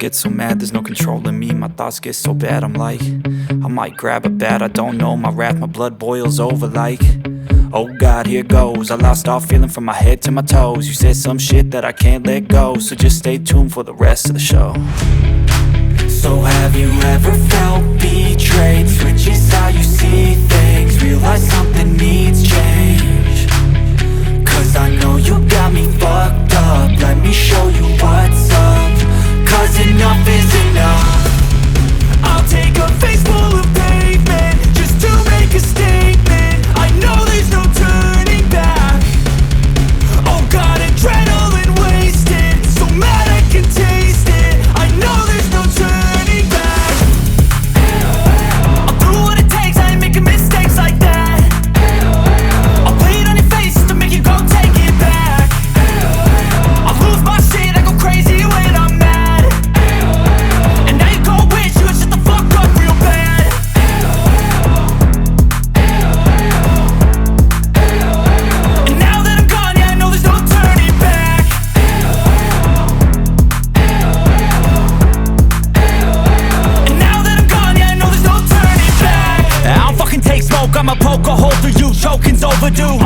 get so mad, there's no controlling me. My thoughts get so bad, I'm like, I might grab a bat, I don't know. My wrath, my blood boils over like, oh God, here goes. I lost all feeling from my head to my toes. You said some shit that I can't let go, so just stay tuned for the rest of the show. So have you ever felt betrayed? Switches how you see things, realize something needs change. Cause I know you got me fucked up, let me show you what's up. Cause enough is enough. I'll take a face full of pavement just to make a statement. I know there's no turning back. Oh God, adrenaline wasted, so mad I can taste it. I know there's no turning back. I'll do what it takes, I ain't making mistakes like that. I'll play it on your face to make you go take it back. I'll lose my shit, I go crazy when I'm mad. And now you go wish you would shut the fuck up real bad. And now that I'm gone, yeah, I know there's no turning back. And now that I'm gone, yeah, I know there's no turning back. I don't fucking take smoke, I'ma poke a hole through you, choking's overdue.